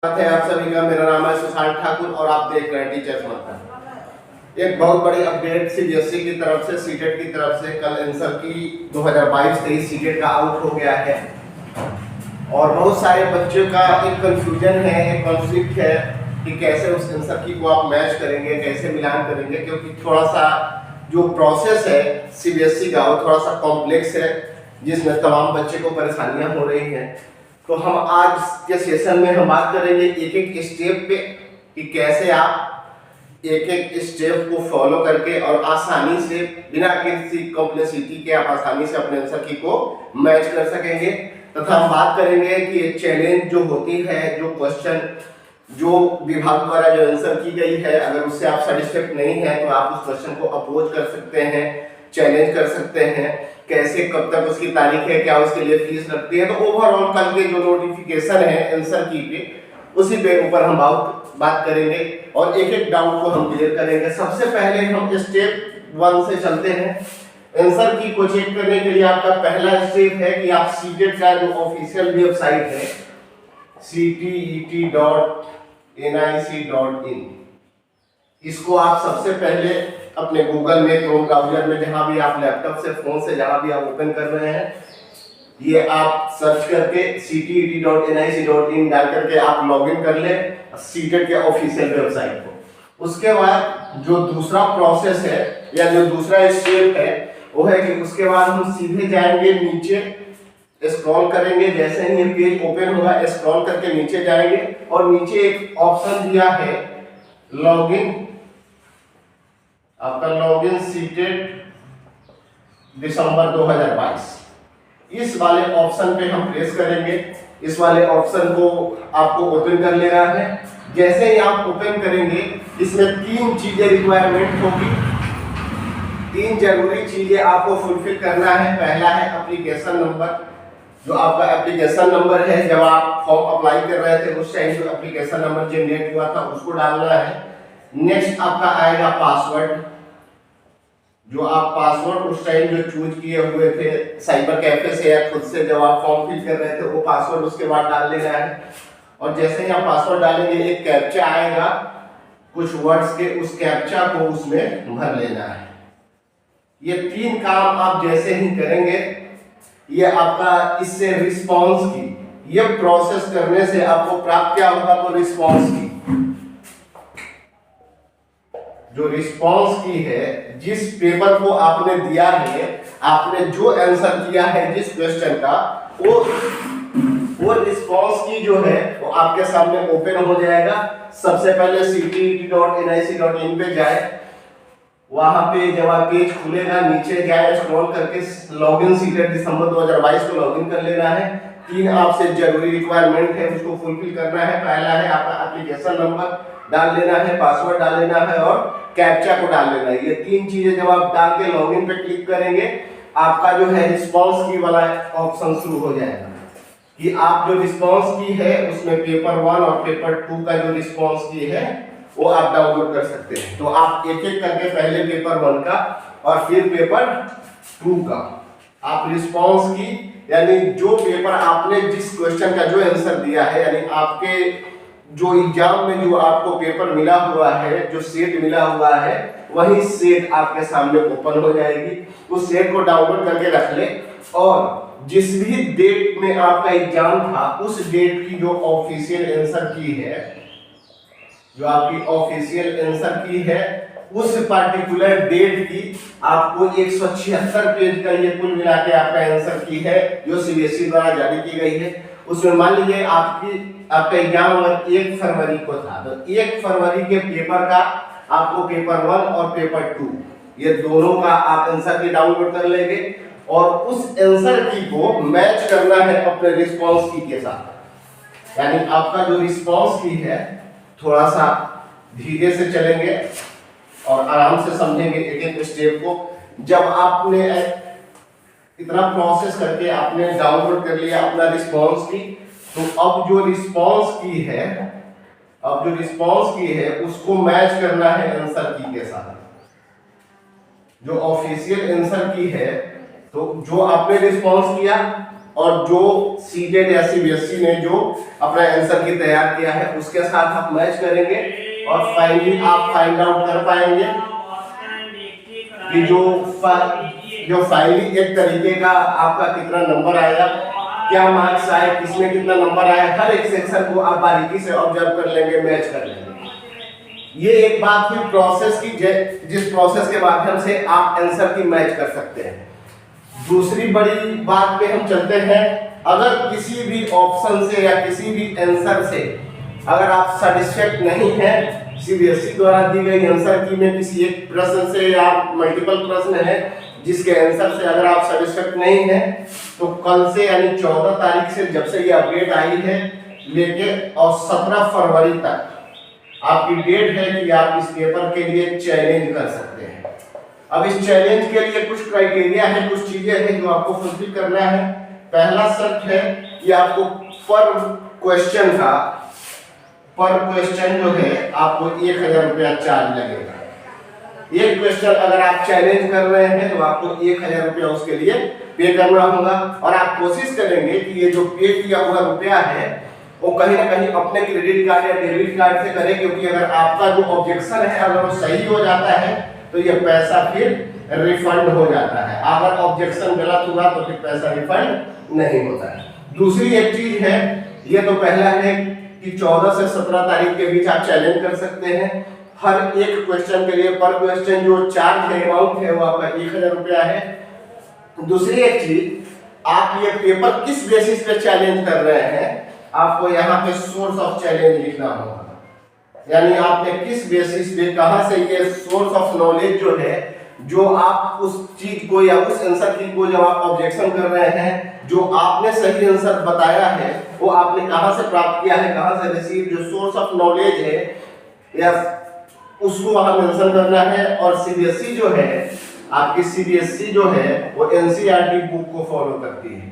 है आप सभी का। मेरा नाम है सुशांत ठाकुर और आप देख रहे हैं टीचर्स मंथन। एक बहुत बड़ी अपडेट सीबीएसई की तरफ से सीटेट की तरफ से कल आंसर की 2022-23 सीटेट का आउट हो गया है और बहुत सारे बच्चों का एक कंफ्यूजन है, एक कॉन्फ्लिक्ट है कि कैसे उस आंसर की को आप मैच करेंगे, कैसे मिलान करेंगे, क्योंकि थोड़ा सा जो प्रोसेस है सीबीएसई का वो थोड़ा सा कॉम्प्लेक्स है जिसमें तमाम बच्चे को परेशानियां हो रही हैं। तो हम आज के सेशन में हम बात करेंगे एक एक स्टेप पे कि कैसे आप एक एक स्टेप को फॉलो करके और आसानी से बिना किसी कॉम्प्लेक्सिटी के आप आसानी से अपने आंसर की को मैच कर सकेंगे। तथा हम बात करेंगे कि ये चैलेंज जो होती है, जो क्वेश्चन जो विभाग द्वारा जो आंसर की गई है, अगर उससे आप सेटिस्फाइड नहीं है तो आप उस क्वेश्चन को अपोज कर सकते हैं, चैलेंज कर सकते हैं। कैसे, कब तक उसकी तारीख है, क्या उसके लिए फीस लगती है। तो ओवरऑल कल के जो नोटिफिकेशन है आंसर की पे उसी पे ऊपर हम बात करेंगे और एक एक डाउट को हम क्लियर करेंगे। सबसे पहले हम स्टेप 1 से चलते हैं। आंसर की को चेक करने के लिए आपका पहला स्टेप है कि आप सीटेट का जो ऑफिशियल वेबसाइट है ctet.nic.in, इसको आप सबसे पहले अपने गूगल में, क्रोम ब्राउजर में, जहां भी आप लैपटॉप से, फोन से जहां भी आप ओपन कर रहे हैं, ये आप सर्च करके ctet.nic.in डाल करके आप लॉगिन कर ले सीटेट के ऑफिशियल वेबसाइट को। उसके बाद जो दूसरा प्रोसेस है या जो दूसरा स्टेप है वो है कि उसके बाद हम सीधे जाएंगे नीचे, स्क्रॉल करेंगे। जैसे ही ये पेज ओपन होगा स्क्रॉल करके नीचे जाएंगे और नीचे एक ऑप्शन दिया है लॉगिन, आपका लॉगिन सीटेट दिसंबर 2022, इस वाले ऑप्शन पे हम प्रेस करेंगे। इस वाले ऑप्शन को आपको ओपन कर लेना है। जैसे ही आप ओपन करेंगे इसमें 3 चीजें रिक्वायरमेंट होगी, 3 जरूरी चीजें आपको फुलफिल करना है। पहला है एप्लीकेशन नंबर, जो आपका एप्लीकेशन नंबर है, जब आप फॉर्म अप्लाई कर रहे थे उस टाइम जो एप्लीकेशन नंबर जनरेट हुआ था उसको डालना है। नेक्स्ट आपका आएगा पासवर्ड, जो आप पासवर्ड उस टाइम जो चूज किए हुए थे साइबर कैफे से या खुद से जब आप फॉर्म फिल कर रहे थे वो पासवर्ड उसके बाद डाल देना है। और जैसे ही आप पासवर्ड डालेंगे एक कैप्चा आएगा कुछ वर्ड्स के, उस कैप्चा को उसमें भर लेना है। ये 3 काम आप जैसे ही करेंगे ये आपका इससे रिस्पांस की, ये प्रोसेस करने से आपको प्राप्त क्या होगा, तो रिस्पांस की, जो रिस्पांस की है, जिस पेपर को आपने दिया है, आपने जो आंसर किया है जिस क्वेश्चन का, वो रिस्पांस की जो है वो आपके सामने ओपन हो जाएगा। सबसे पहले ctet.nic.in पे जाए, वहां पे जब आप पेज खुलेगा नीचे जाए, स्क्रॉल करके लॉगिन सीटेट दिसंबर 2022 को लॉगिन कर लेना है। 3 आपसे जरूरी रिक्वायरमेंट है, उसको फुलफिल करना है। पहला है आपका एप्लीकेशन नंबर डाल लेना है, पासवर्ड डाल लेना है और कैप्चा को डाल लेना है। ये 3 चीजें जब आप डाल के लॉगिन पे क्लिक करेंगे आपका जो है रिस्पांस की वाला ऑप्शन शुरू हो जाएगा कि आप जो रिस्पांस की है उसमें पेपर 1 और पेपर 2 का जो रिस्पांस की है वो आप डाउनलोड कर सकते हैं। तो आप एक एक करके पहले पेपर 1 का और फिर पेपर 2 का आप रिस्पांस की, यानी जो पेपर आपने जिस क्वेश्चन का जो आंसर दिया है, यानी आपके जो एग्जाम में जो आपको पेपर मिला हुआ है, जो सेट मिला हुआ है, वही सेट आपके सामने ओपन हो जाएगी। उस सेट को डाउनलोड करके रख ले और जिस भी डेट में आपका एग्जाम था उस डेट की जो ऑफिशियल आंसर की है, जो आपकी ऑफिशियल आंसर की है, उस पार्टिकुलर डेट की आपको 176 पेज का ये कुल मिला के आपका आंसर की है जो सीबीएसई द्वारा जारी की गई है। उसमें मान लीजिए आपका एग्जाम अगर 1 फरवरी को था तो 1 फरवरी के पेपर का आपको पेपर 1 और पेपर 2 ये दोनों का आप आंसर की डाउनलोड कर लेंगे और उस आंसर की को मैच करना है अपने रिस्पांस की के साथ। यानी आपका जो रिस्पांस की है, थोड़ा सा धीरे से चलेंगे और आराम से समझेंगे एक एक स्टेप को। जब आपने इतना प्रोसेस करके आपने डाउनलोड कर लिया अपना रिस्पांस की, तो अब जो रिस्पांस की है उसको मैच करना है आंसर की के साथ। जो ऑफिशियल आंसर की है, तो जो आपने रिस्पांस किया और जो सीटेट या सीबीएसई ने जो अपना आंसर की तैयार किया है उसके साथ आप मैच करेंगे और फाइनली आप फाइंड आउट कर पाएंगे कि जो फाइनली एक तरीके का आपका कितना नंबर आया, क्या मार्क्स आए, किसमें कितना नंबर आया, हर एक सेक्शन को आप बारीकी से ऑब्जर्व कर लेंगे, मैच कर लेंगे। ये एक बात हुई प्रोसेस की, जिस प्रोसेस के माध्यम से आप आंसर की मैच कर सकते हैं। दूसरी बड़ी बात पे हम चलते हैं, अगर किसी भी ऑप्शन से या किसी भी आंसर से अगर आप सेटिस्फेक्ट नहीं है, सीबीएसई द्वारा दी गई आंसर की में किसी एक प्रश्न से या मल्टीपल प्रश्न है जिसके आंसर से अगर आप सेटिस्फेक्ट नहीं है, तो कल से यानी 14 तारीख से जब से ये अपडेट आई है लेके और 17 फरवरी तक आपकी डेट है कि आप इस पेपर के लिए चैलेंज कर सकते हैं। अब इस चैलेंज के लिए कुछ क्राइटेरिया है, कुछ चीजें हैं जो आपको फुलफिल करना है। पहला शर्त है कि आपको पर क्वेश्चन जो है आपको 1000 रुपया चार्ज लगेगा। एक क्वेश्चन अगर आप चैलेंज कर रहे हैं तो आपको 1000 रुपया उसके लिए पे करना होगा और आप कोशिश करेंगे कि ये जो पे किया हुआ रुपया है वो कहीं ना कहीं अपने क्रेडिट कार्ड या डेबिट कार्ड से करें, क्योंकि अगर आपका जो ऑब्जेक्शन है अगर वो सही हो जाता है तो ये पैसा फिर रिफंड हो जाता है। अगर ऑब्जेक्शन गलत हुआ तो फिर पैसा रिफंड नहीं होता है। दूसरी एक चीज है, ये तो पहला है कि 14 से 17 तारीख के बीच आप चैलेंज कर सकते हैं। हर एक क्वेश्चन के लिए पर क्वेश्चन जो चार्ज है, अमाउंट है वो आपका 1000 रुपया है। दूसरी एक चीज, आप ये पेपर किस बेसिस पे चैलेंज कर रहे हैं, आपको यहाँ पे सोर्स ऑफ चैलेंज लिखना होगा, यानी आपने किस बेसिस पे कहां से ये सोर्स ऑफ नॉलेज जो है, जो आप उस चीज को या उस आंसर की को जब आप ऑब्जेक्शन कर रहे हैं, जो आपने सही आंसर बताया है वो आपने कहां से प्राप्त किया है, कहां से रिसीव, जो सोर्स ऑफ नॉलेज है या उसको वहां मेंशन करना है। और सीबीएसई जो है, आपकी सीबीएसई जो है वो एनसीईआरटी बुक को फॉलो करती है,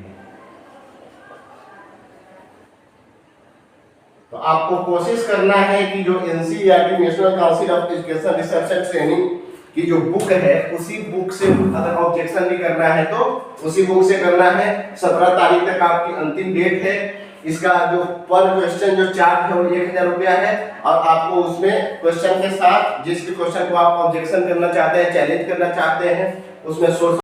तो आपको कोशिश करना है कि जो NCERT national council of education research and training की जो बुक है उसी बुक से अगर ऑब्जेक्शन भी करना है तो उसी बुक से करना है। 17 तारीख तक आपकी अंतिम डेट है। इसका जो पर क्वेश्चन जो चार्ज है वो 1000 रुपया है और आपको उसमें क्वेश्चन के साथ जिस भी क्वेश्चन को आप ऑब्जेक्शन करना चाहते हैं, चैलेंज करना चाहते हैं, उसमें सोर्स